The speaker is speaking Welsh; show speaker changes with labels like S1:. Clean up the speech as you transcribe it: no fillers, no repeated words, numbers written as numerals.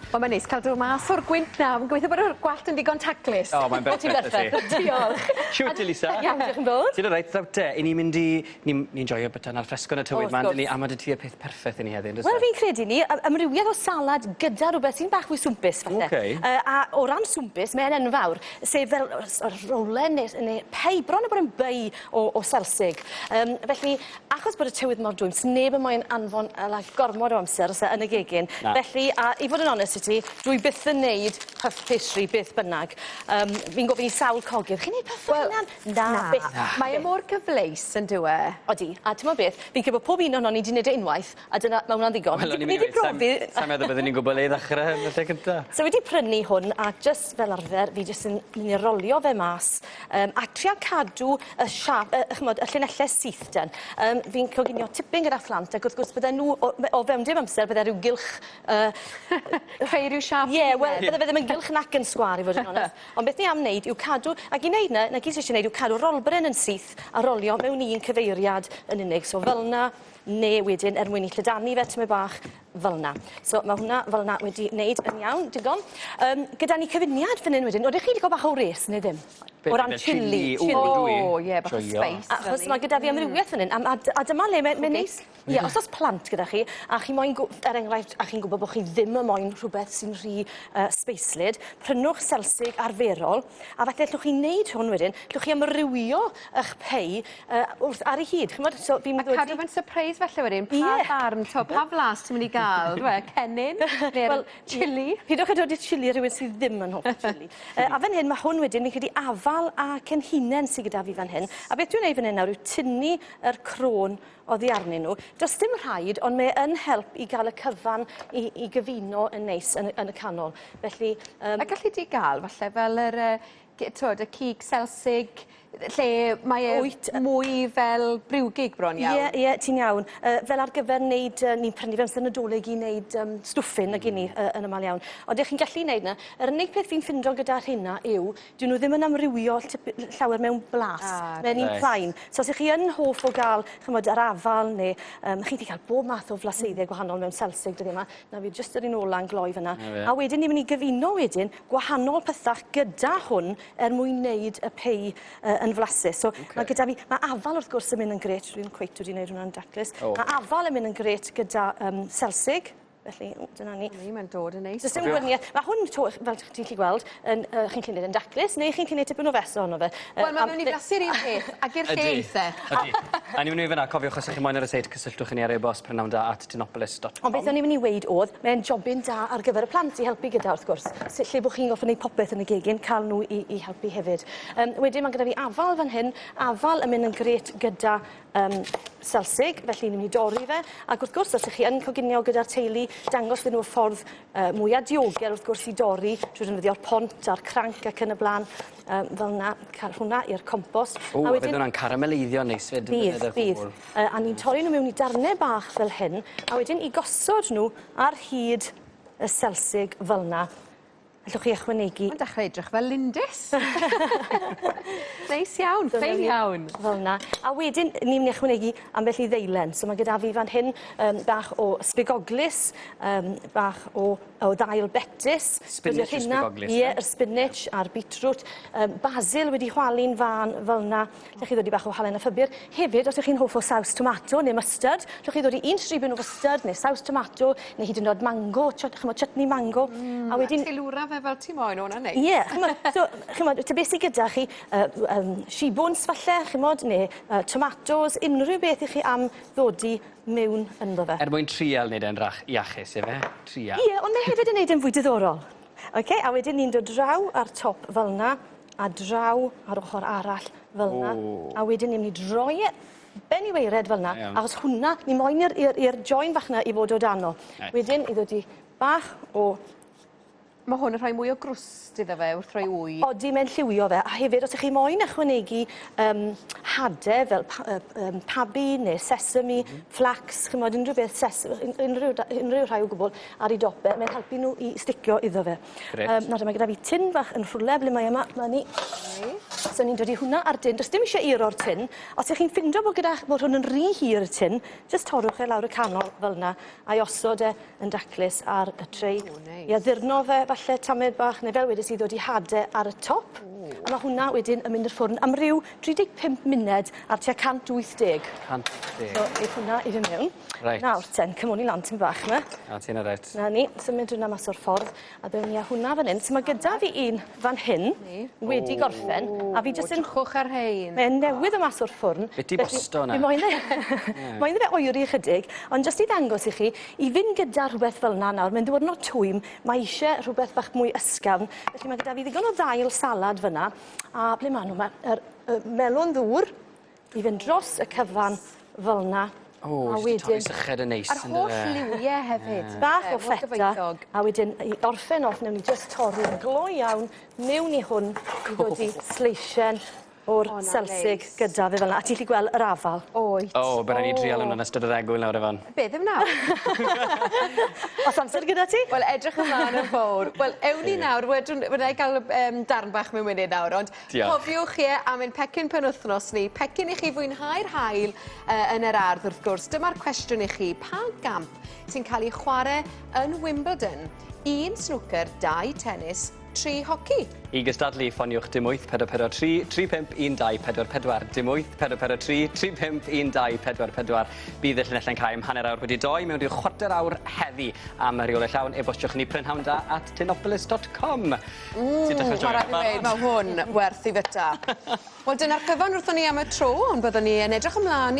S1: Wel, mae'n neis cael dod mas o'r gwynt na. Mae'n gobeithio bod yr gwallt yn digon taclus.
S2: O, mae'n berffaith i ti.
S1: Diolch.
S2: Siwt, Lisa.
S1: Iawn, diolch yn fawr.
S2: Ti'n rhaid, ddawt te, i ni'n mynd i... Ni'n joio byta'n alfresco yn y tywydd man, a mae dy ti y peth perffaith i ni heddi.
S1: Wel, fi'n credu ni, ymrywiad o salad gyda rhywbeth sy'n bach fwy swmpus, falle. A o ran swmpus, mae'n enfawr, sef fel rolen neu pei, bron o bod yn bei o selsig. Felly, achos bod y tywydd mor dwym, sneb yn moyn anfon gormod o amser yn y gegin. Felly, a i fod yn onest i ti, dwi byth yn neud puff pastry byth bynnag. Fi'n gofyn i sawl cogydd. Chi'n neud puff hynna'n? Na.
S3: Mae e mor gyfleis yn dywe.
S1: Odi, a ti'n meddwl beth, fi'n credu bod pob un o'n ni wedi gwneud unwaith, a dyna, mae hwnna'n ddigon.
S2: Wel, o'n i'n mynd sa'n meddwl byddwn ni'n gwybod le i ddechrau yn y lle cynta. So
S1: wedi prynu hwn, a just fel arfer, fi jyst yn mynd i rolio fe mas, a trio cadw y llinellau syth den. Fi'n coginio tipyn gyda phlant, ac wrth gwrs bydde nhw, o fewn dim amser, bydde rhyw gylch...
S3: Creu rhyw siap.
S1: Ie, wel, bydde fe ddim yn gylch nac yn sgwar, i fod yn onest. Ond beth ni am wneud yw cadw, ac i wneud na gyd sy'n wneud yw cadw rolbryn yn syth a rolio mewn un cyfeiriad yn unig. So fel na, neu wedyn mwyn i llydanu fe tyma bach fel na. So mae hwnna fel na wedi wneud yn iawn, digon. Gyda ni cyfuniad fan hyn wedyn, oeddech chi wedi cael bach o wres neu ddim? O ran chili.
S3: O, ie, bach o spice.
S1: Achos mae gyda fi amrywiaeth fan hyn, a dyma le mae'n neis. Ie, os oes plant gyda chi, a chi moyn, enghraifft, a chi'n gwybod bod chi ddim yn moyn rhywbeth sy'n rhy speislyd, prynwch selsig arferol, a falle llwch chi wneud hwn wedyn, llwch chi amrywio eich pei ar ei hyd.
S3: A cadw fe'n surprise felly wedyn, pa ddarn, pa flas ti'n mynd i gael, cennin, neu'r chili?
S1: Hyd o'ch dod i'r chili rhywun sydd ddim yn hoff chili. A fan hyn, mae hwn wedyn, fi'n credu afal a cenhinen sydd gyda fi fan hyn. A beth dwi'n gwneud fan hyn nawr yw tynnu yr crôn oddi arnyn nhw. Does dim rhaid, ond mae yn help i gael y cyfan i gyfuno yn neis yn y canol. Felly...
S3: A gallu di gael, falle, fel y cig selsig, lle mae e mwy fel briwgig bron iawn.
S1: Ie, ti'n iawn. Fel ar gyfer wneud, ni'n prynu fe'n synadolig i wneud stwffyn ag i ni yn ymal iawn. Ond ydych chi'n gallu wneud yna, yr unig peth fi'n ffindo gyda hynna yw, dyn nhw ddim yn amrywio llawer mewn blas, mewn un plaen. So os ych chi yn hoff o gael, chymod, yr afal, neu chi wedi cael bob math o flaseiddiau gwahanol mewn selsig dydyn yma, na fi jyst yr un ola'n gloi fyna. A wedyn ni'n mynd i gyfuno wedyn gwahanol pethach gyda hwn mwyn wneud y pei yn flasus. So mae gyda fi, mae afal wrth gwrs yn mynd yn gret, dwi'n cweit wedi wneud hwnna'n daclus. Mae afal yn mynd yn gret gyda selsig. Felly, dyna ni.
S3: Mae'n dod yn neis.
S1: Does dim gwirionedd. Mae hwn, fel ti'n gallu gweld, chi'n gallu gwneud yn daclus, neu chi'n gallu gwneud tipyn o feso ono fe.
S3: Wel, mae'n mynd i flasu'r un peth, ac i'r lle eitha.
S2: Ydy. A ni'n mynd i fyna, cofiwch os ydych chi'n moyn ar y seit, cysylltwch ni ar e-bost prynhawn@tinopolis.com.
S1: Ond beth o'n i'n mynd i weid oedd, mae'n jobyn da ar gyfer y plant i helpu gyda, wrth gwrs. Lle bod chi'n goffi wneud popeth yn y gegin, cael nhw i helpu hefyd. Wedyn, mae gyda fi afal fan hyn. Afal yn mynd yn gret gyda selsig, felly ni'n mynd i dorri fe. Ac wrth gwrs, os ydych chi yn coginio gyda'r teulu, dangos fy nhw'r ffordd mwyaf diogel wrth gwrs i dorri, drwy ddefnyddio'r pont a'r cranc ac yn y blaen, fel yna, cael hwnna i'r compost.
S2: O, a fydd hwnna'n carameleiddio neis fyd.
S1: Bydd. A ni'n torri nhw mewn i darnau bach fel hyn, a wedyn i gosod nhw ar hyd y selsig fel yna. Allwch chi ychwanegu.
S3: Mae'n dechrau edrych fel lindys. Neis iawn, ffein iawn.
S1: Fel yna. A wedyn, ni'n mynd i ychwanegu ambell i ddeilen. So mae gyda fi fan hyn bach o sbigoglis, bach o ddail betis.
S2: Spinach a sbigoglis.
S1: Ie, yr spinach a'r beetroot. Basil wedi chwalu'n fan fel yna. Llwch chi ddod i bach o halen a ffybr. Hefyd, os ydych chi'n hoff o saws tomato neu mustard, llwch chi ddod i un stribyn o mustard neu saws tomato, neu hyd yn oed mango, chutney mango. A wedyn...
S3: fel ti moyn o'na neis.
S1: Ie, chymod, ta beth sydd gyda chi, shibwns falle, chymod, neu tomatos, unrhyw beth i chi am ddodi mewn ynddo fe.
S2: Mwyn trial wneud e'n iachus, efe? Trial.
S1: Ie, ond mae hefyd yn wneud yn fwy diddorol. A wedyn ni'n dod draw ar top fel yna, a draw ar ochr arall fel yna. A wedyn ni'n mynd i droi ben i weired fel yna, achos hwnna, ni moyn i'r join fach yna i fod o dano. Wedyn, i ddod i bach o
S3: Mae hwn yn rhoi mwy o grwst iddo fe wrth roi wy.
S1: Odi, mae'n lliwio fe. A hefyd, os ych chi moyn ychwanegu hadau fel pabi neu sesame, flax, chi'n modd unrhyw beth, unrhyw rhai o gwbl ar ei dope, mae'n helpu nhw i sticio iddo fe. Nawr, mae gyda fi tin fach yn rhwle, ble mae yma ni. So ni'n dod i hwnna ar tin. Does dim eisiau iro'r tin. Os ych chi'n ffindio bod hwn yn rhy hir y tin, jyst torrwch e lawr y canol fel yna a'i osod e yn daclus ar y trei. I addurno fe falle tamed bach, neu fel wedys i ddod i hadau ar y top. A mae hwnna wedyn yn mynd i'r ffwrn am ryw 35 munud ar tua 180.
S2: 180.
S1: So, eith hwnna i fi mewn.
S2: Reit.
S1: Nawr, ten, cymwn i lan ti'n bach yma.
S2: A ti'n reit.
S1: Na ni, symud hwnna mas o'r ffordd, a bewn ni a hwnna fan hyn. So mae gyda fi un fan hyn, wedi gorffen, a fi jyst yn...
S3: Chwch ar rhain.
S1: Mae'n newydd o mas o'r ffwrn.
S2: Beth i bosto hwnna?
S1: Mae'n fe oeri ychydig, ond jyst i ddangos i chi, i fynd gyda rhywbeth fel yna nawr, mae'n ddiwrnod twym, mae eisiau rhywbeth bach mwy ysgafn. Felly mae gyda fi ddigon o ddail salad fyna, a ble maen nhw? Mae'r melon ddŵr i fynd dros y cyfan fel yna.
S2: O, jyst torri syched yn neis.
S3: A'r holl liwiau hefyd.
S1: Bach o ffeta, a wedyn i orffen off, newn ni jyst torri'n glo iawn mewn i hwn i ddod i sleisien o'r selsig gyda fe fel yna. A ti'n gallu gweld yr afal.
S3: Oed.
S2: O, byddwn ni drial yn ystod yr egwyl nawr efo.
S3: Be ddim nawr?
S1: Os amser gyda ti?
S3: Wel, edrych ymlaen yn fawr. Wel, ewn ni nawr, wedi gael darn bach mewn munud nawr, ond cofiwch chi am ein pecyn penwythnos ni. Pecyn i chi fwynhau'r haul yn yr ardd wrth gwrs. Dyma'r cwestiwn i chi. Pa gamp sy'n cael ei chwarae yn Wimbledon? 1 snwcer, 2 tennis, 3 hoci.
S2: I gystadlu, ffoniwch dim 8 443 3512 44 dim 8 443 3512 44. Bydd y llinellau cael hanner awr wedi doi mewn i'r chwarter awr heddi am y reolau llawn. E-bostiwch ni prynhawn@tinopolis.com.
S3: Mae hwn werth i fyta. Wel, dyna'r cyfan wrthon ni am y tro, ond byddwn ni yn edrych ymlaen